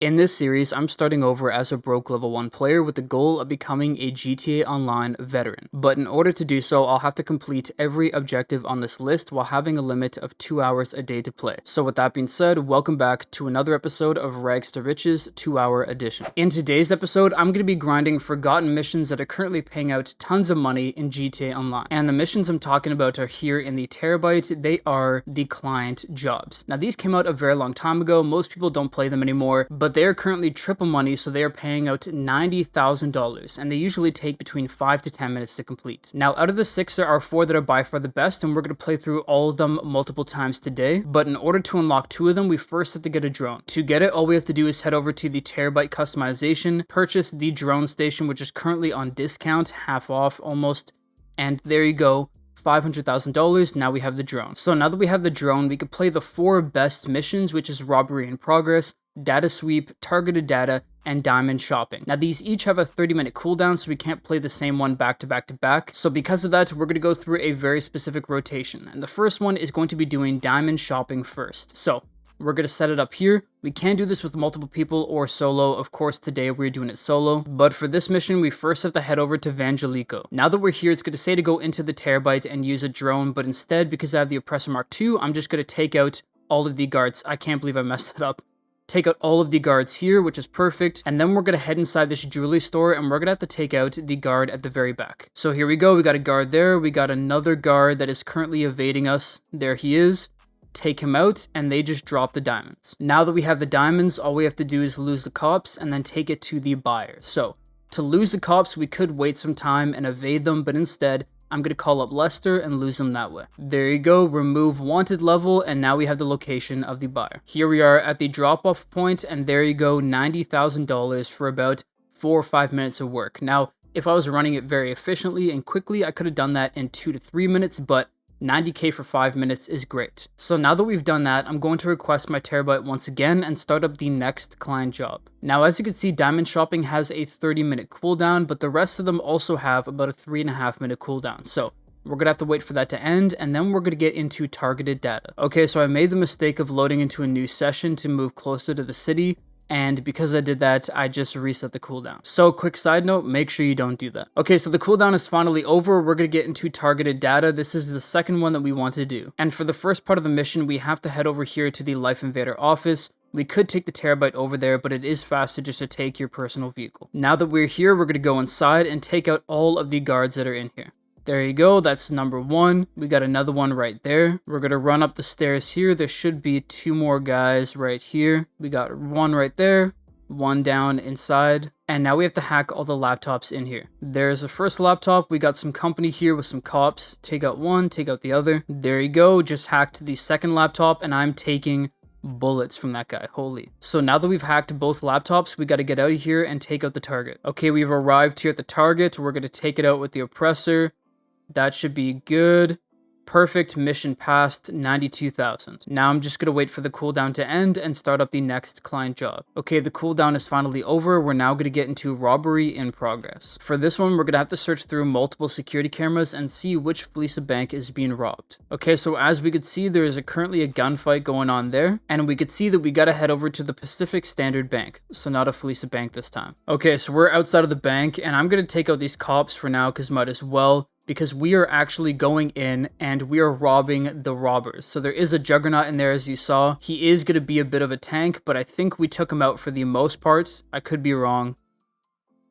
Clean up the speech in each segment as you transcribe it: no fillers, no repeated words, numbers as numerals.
In this series, I'm starting over as a broke level 1 player with the goal of becoming a GTA Online veteran. But in order to do so, I'll have to complete every objective on this list while having a limit of 2 hours a day to play. So with that being said, welcome back to another episode of Rags to Riches 2-hour edition. In today's episode, I'm going to be grinding forgotten missions that are currently paying out tons of money in GTA Online. And the missions I'm talking about are here in the terabyte. They are the client jobs. Now these came out a very long time ago. Most people don't play them anymore, but they are currently triple money, so they are paying out $90,000, and they usually take between 5 to 10 minutes to complete. Now, out of the 6, there are 4 that are by far the best, and we're going to play through all of them multiple times today, but in order to unlock 2 of them, we first have to get a drone. To get it, all we have to do is head over to the terabyte customization, purchase the drone station, which is currently on discount, half off almost, and there you go. $500,000, now we have the drone. So now that we have the drone, we could play the 4 best missions, which is Robbery in Progress, Data Sweep, Targeted Data, and Diamond Shopping. Now these each have a 30-minute cooldown, so we can't play the same one back to back to back. So because of that, we're going to go through a very specific rotation. And the first one is going to be doing Diamond Shopping first. So we're going to set it up here. We can do this with multiple people or solo. Of course, today we're doing it solo. But for this mission, we first have to head over to Vangelico. Now that we're here, it's going to say to go into the terabyte and use a drone. But instead, because I have the Oppressor MK II, I'm just going to take out all of the guards. I can't believe I messed that up. Take out all of the guards here, which is perfect. And then we're going to head inside this jewelry store and we're going to have to take out the guard at the very back. So here we go. We got a guard there. We got another guard that is currently evading us. There he is. Take him out, and they just drop the diamonds. Now that we have the diamonds, all we have to do is lose the cops and then take it to the buyer. So to lose the cops, we could wait some time and evade them, but instead, I'm going to call up Lester and lose him that way. There you go, remove wanted level, and now we have the location of the buyer. Here we are at the drop-off point, and there you go, $90,000 for about 4 or 5 minutes of work. Now, if I was running it very efficiently and quickly, I could have done that in 2 to 3 minutes, but 90k for 5 minutes is great. So now that we've done that, I'm going to request my terabyte once again and start up the next client job. Now, as you can see, Diamond Shopping has a 30-minute cooldown, but the rest of them also have about a 3.5-minute cooldown. So we're going to have to wait for that to end, and then we're going to get into targeted data. Okay, so I made the mistake of loading into a new session to move closer to the city, and because I did that, I just reset the cooldown. So quick side note, make sure you don't do that. Okay, so the cooldown is finally over. We're going to get into targeted data. This is the second one that we want to do. And for the first part of the mission, we have to head over here to the Life Invader office. We could take the terabyte over there, but it is faster just to take your personal vehicle. Now that we're here, we're going to go inside and take out all of the guards that are in here. There you go, that's number 1. We got another one right there. We're going to run up the stairs here. There should be 2 more guys right here. We got 1 right there, 1 down inside. And now we have to hack all the laptops in here. There's the first laptop. We got some company here with some cops. Take out 1, take out the other. There you go, just hacked the second laptop, and I'm taking bullets from that guy. Holy. So now that we've hacked both laptops, we got to get out of here and take out the target. Okay, we've arrived here at the target. We're going to take it out with the Oppressor. That should be good. Perfect, mission passed, 92,000. Now I'm just going to wait for the cooldown to end and start up the next client job. Okay, the cooldown is finally over. We're now going to get into Robbery in Progress. For this one, we're going to have to search through multiple security cameras and see which Fleeca bank is being robbed. Okay, so as we could see, there is currently a gunfight going on there, and we could see that we got to head over to the Pacific Standard Bank, so not a Fleeca bank this time. Okay, so we're outside of the bank, and I'm going to take out these cops for now because might as well, because we are actually going in and we are robbing the robbers. So there is a Juggernaut in there, as you saw. He is going to be a bit of a tank, but I think we took him out for the most part. I could be wrong.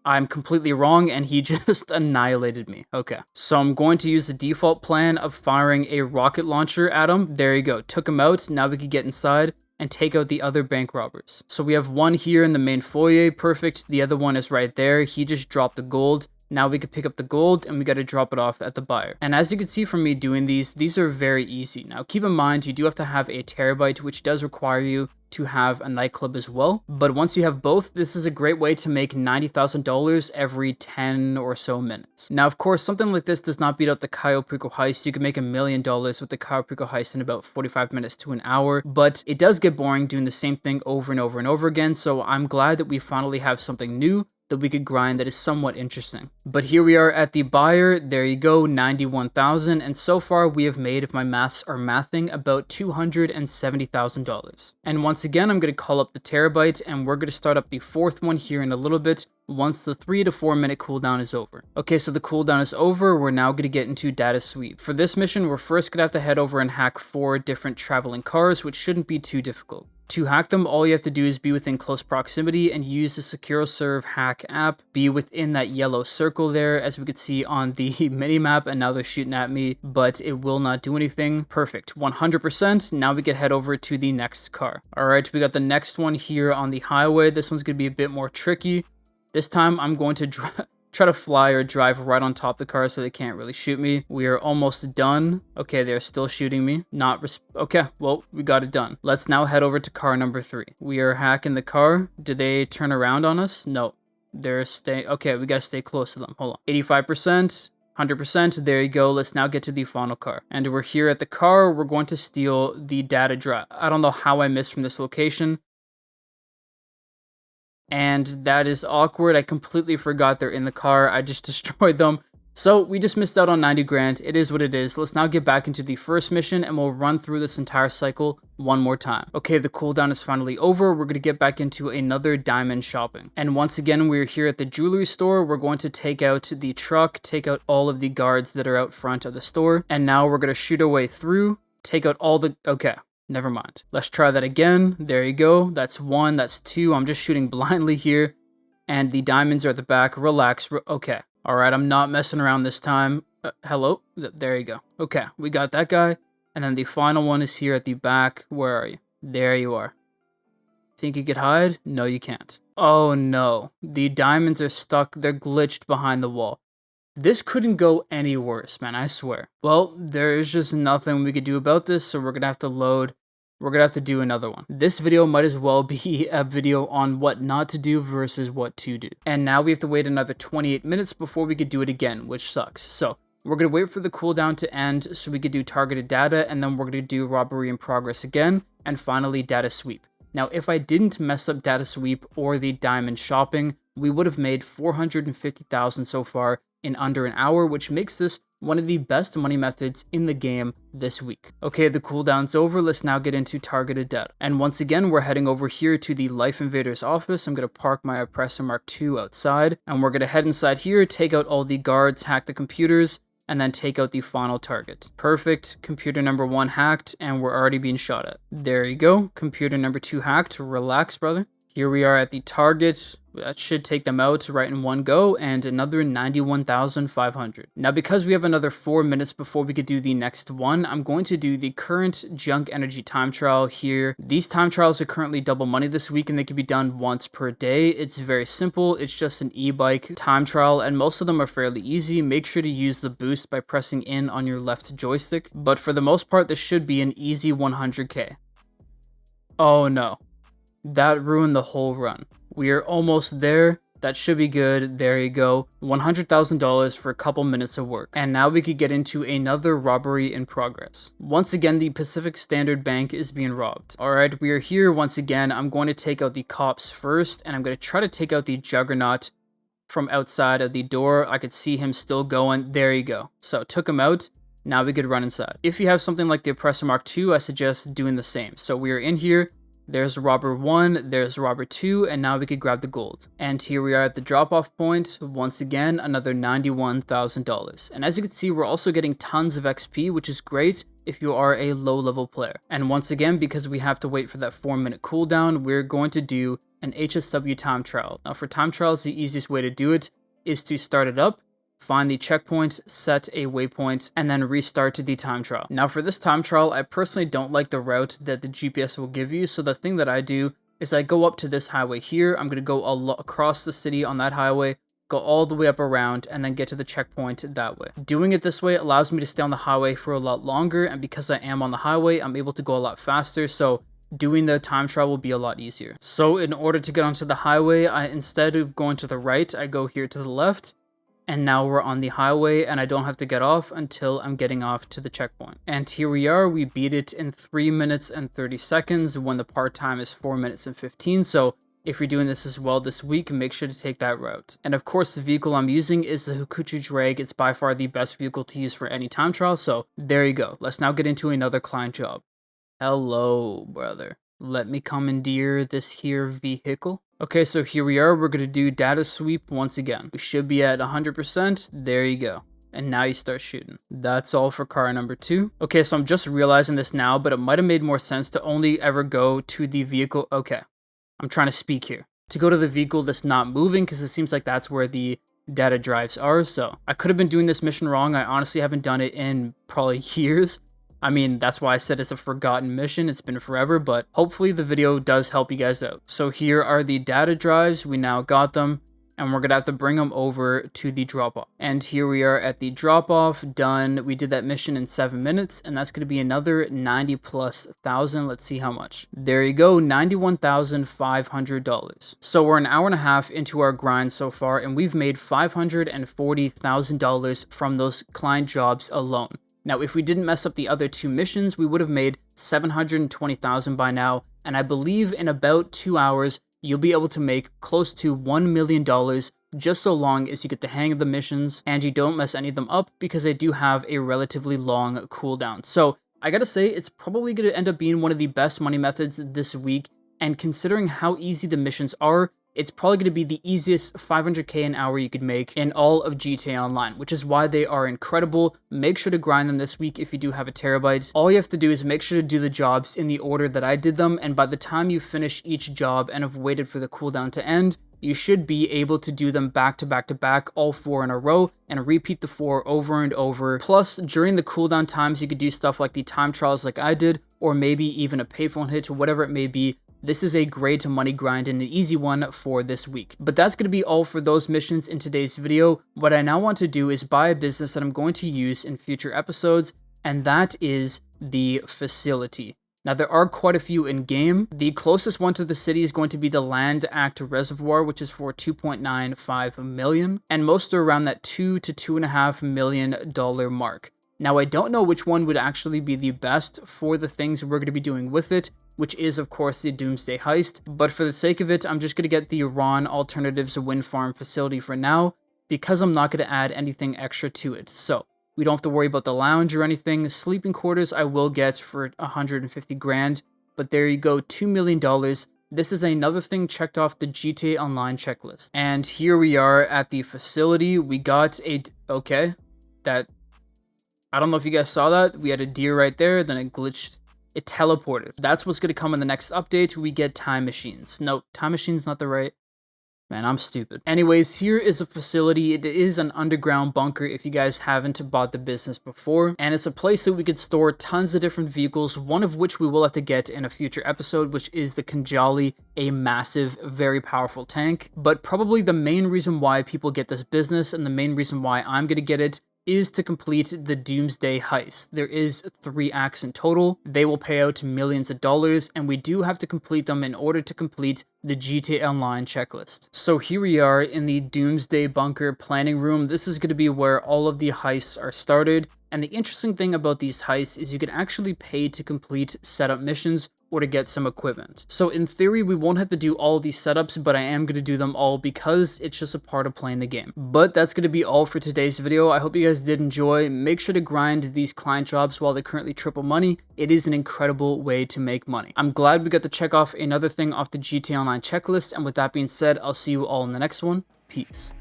I'm completely wrong, and he just annihilated me. Okay, so I'm going to use the default plan of firing a rocket launcher at him. There you go, took him out. Now we can get inside and take out the other bank robbers. So we have 1 here in the main foyer, perfect. The other one is right there. He just dropped the gold. Now we can pick up the gold and we got to drop it off at the buyer. And as you can see from me doing these are very easy. Now keep in mind, you do have to have a terabyte, which does require you to have a nightclub as well. But once you have both, this is a great way to make $90,000 every 10 or so minutes. Now, of course, something like this does not beat out the Cayo Perico heist. You can make $1 million with the Cayo Perico heist in about 45 minutes to an hour, but it does get boring doing the same thing over and over and over again. So I'm glad that we finally have something new that we could grind that is somewhat interesting. But here we are at the buyer. There you go, 91,000. And so far we have made, if my maths are mathing, about $270,000. And once again, I'm going to call up the terabyte and we're going to start up the fourth one here in a little bit once the 3 to 4 minute cooldown is over. Okay, so the cooldown is over. We're now going to get into data sweep. For this mission, we're first going to have to head over and hack 4 different traveling cars, which shouldn't be too difficult. To hack them, all you have to do is be within close proximity and use the SecuroServe hack app. Be within that yellow circle there, as we could see on the mini-map, and now they're shooting at me, but it will not do anything. Perfect, 100%. Now we can head over to the next car. All right, we got the next one here on the highway. This one's going to be a bit more tricky. This time, I'm going to try to fly or drive right on top of the car so they can't really shoot me. We are almost done. Okay, they're still shooting me. Okay, well, we got it done. Let's now head over to car number 3. We are hacking the car. Did they turn around on us? No. They're staying. Okay, we gotta stay close to them. Hold on. 85%. 100%, there you go. Let's now get to the final car. And we're here at the car. We're going to steal the data drive. I don't know how I missed from this location. And that is awkward. I completely forgot they're in the car. I just destroyed them. So we just missed out on 90 grand. It is what it is. Let's now get back into the first mission and we'll run through this entire cycle one more time. Okay, the cooldown is finally over. We're going to get back into another diamond shopping. And once again, we're here at the jewelry store. We're going to take out the truck, take out all of the guards that are out front of the store. And now we're going to shoot our way through, take out all the... Okay. Never mind. Let's try that again. There you go. That's 1. That's 2. I'm just shooting blindly here. And the diamonds are at the back. Relax. Okay. All right. I'm not messing around this time. Hello? There you go. Okay. We got that guy. And then the final one is here at the back. Where are you? There you are. Think you could hide? No, you can't. Oh, no. The diamonds are stuck. They're glitched behind the wall. This couldn't go any worse, man, I swear. Well, there's just nothing we could do about this, so we're gonna have to load. We're gonna have to do another one. This video might as well be a video on what not to do versus what to do. And now we have to wait another 28 minutes before we could do it again, which sucks. So we're gonna wait for the cooldown to end so we could do targeted data, and then we're gonna do robbery in progress again, and finally data sweep. Now, if I didn't mess up data sweep or the diamond shopping, we would have made 450,000 so far in under an hour, which makes this one of the best money methods in the game this week. Okay, the cooldown's over. Let's now get into targeted data. And once again, we're heading over here to the Life Invader's office. I'm going to park my Oppressor MK II outside, and we're going to head inside here, take out all the guards, hack the computers, and then take out the final target. Perfect. Computer number 1 hacked, and we're already being shot at. There you go. Computer number 2 hacked. Relax, brother. Here we are at the target. That should take them out right in one go, and another 91,500. Now, because we have another 4 minutes before we could do the next one, I'm going to do the current junk energy time trial here. These time trials are currently double money this week, and they can be done once per day. It's very simple. It's just an e-bike time trial, and most of them are fairly easy. Make sure to use the boost by pressing in on your left joystick, but for the most part, this should be an easy 100k. Oh no. That ruined the whole run. We are almost there. That should be good. There you go. $100,000 for a couple minutes of work. And now we could get into another robbery in progress. Once again, the Pacific Standard Bank is being robbed. All right, we are here once again. I'm going to take out the cops first, and I'm going to try to take out the Juggernaut from outside of the door. I could see him still going. There you go. So took him out. Now we could run inside. If you have something like the Oppressor MK II, I suggest doing the same. So we are in here. There's robber 1, there's robber 2, and now we could grab the gold. And here we are at the drop-off point. Once again, another $91,000. And as you can see, we're also getting tons of XP, which is great if you are a low-level player. And once again, because we have to wait for that 4-minute cooldown, we're going to do an HSW time trial. Now, for time trials, the easiest way to do it is to start it up, find the checkpoint, set a waypoint, and then restart the time trial. Now for this time trial, I personally don't like the route that the GPS will give you, so the thing that I do is I go up to this highway here. I'm going to go across the city on that highway, go all the way up around, and then get to the checkpoint that way. Doing it this way allows me to stay on the highway for a lot longer, and because I am on the highway, I'm able to go a lot faster, so doing the time trial will be a lot easier. So in order to get onto the highway, instead of going to the right, I go here to the left, and now we're on the highway, and I don't have to get off until I'm getting off to the checkpoint. And here we are. We beat it in 3 minutes and 30 seconds when the part time is 4 minutes and 15. So if you're doing this as well this week, make sure to take that route. And of course, the vehicle I'm using is the Hakuchu Drag. It's by far the best vehicle to use for any time trial, so there you go. Let's now get into another client job. Hello, brother. Let me commandeer this here vehicle. Okay, so here we are. We're going to do data sweep once again. We should be at 100%. There you go. And now you start shooting. That's all for car number 2. Okay, so I'm just realizing this now, but it might have made more sense to only ever go to the vehicle. Okay, I'm trying to speak here. To go to the vehicle that's not moving, because it seems like that's where the data drives are. So I could have been doing this mission wrong. I honestly haven't done it in probably years. I mean, that's why I said it's a forgotten mission. It's been forever, but hopefully the video does help you guys out. So here are the data drives. We now got them, and we're gonna have to bring them over to the drop-off. And here we are at the drop-off, done. We did that mission in 7 minutes, and that's gonna be another 90,000+. Let's see how much. There you go, $91,500. So we're an hour and a half into our grind so far, and we've made $540,000 from those client jobs alone. Now, if we didn't mess up the other 2 missions, we would have made $720,000 by now, and I believe in about 2 hours, you'll be able to make close to $1 million just so long as you get the hang of the missions and you don't mess any of them up, because they do have a relatively long cooldown. So I gotta say, it's probably gonna end up being one of the best money methods this week, and considering how easy the missions are, it's probably going to be the easiest 500k an hour you could make in all of GTA Online, which is why they are incredible. Make sure to grind them this week if you do have a terabyte. All you have to do is make sure to do the jobs in the order that I did them, and by the time you finish each job and have waited for the cooldown to end, you should be able to do them back to back to back, all 4 in a row, and repeat the 4 over and over. Plus, during the cooldown times, you could do stuff like the time trials like I did, or maybe even a payphone hit, or whatever it may be. This is a great money grind and an easy one for this week. But that's going to be all for those missions in today's video. What I now want to do is buy a business that I'm going to use in future episodes, and that is the facility. Now, there are quite a few in game. The closest one to the city is going to be the Land Act Reservoir, which is for $2.95 million, and most are around that $2 to $2.5 million mark. Now, I don't know which one would actually be the best for the things we're going to be doing with it, which is, of course, the Doomsday Heist. But for the sake of it, I'm just going to get the Iran Alternatives Wind Farm facility for now, because I'm not going to add anything extra to it. So we don't have to worry about the lounge or anything. Sleeping quarters I will get for 150 grand. But there you go, $2 million. This is another thing checked off the GTA Online checklist. And here we are at the facility. We got a... Okay, that... I don't know if you guys saw that. We had a deer right there, then it glitched. It teleported. That's what's going to come in the next update. We get time machines. No, time machines not the right... Man, I'm stupid. Anyways, here is a facility. It is an underground bunker if you guys haven't bought the business before. And it's a place that we could store tons of different vehicles, one of which we will have to get in a future episode, which is the Kanjali, a massive, very powerful tank. But probably the main reason why people get this business, and the main reason why I'm going to get it, is to complete the Doomsday Heist. There is 3 acts in total. They will pay out millions of dollars, and we do have to complete them in order to complete the GTA Online checklist. So here we are in the Doomsday Bunker planning room. This is going to be where all of the heists are started. And the interesting thing about these heists is you can actually pay to complete setup missions or to get some equipment. So in theory, we won't have to do all these setups, but I am going to do them all because it's just a part of playing the game. But that's going to be all for today's video. I hope you guys did enjoy. Make sure to grind these client jobs while they're currently triple money. It is an incredible way to make money. I'm glad we got to check off another thing off the GTA Online checklist. And with that being said, I'll see you all in the next one. Peace.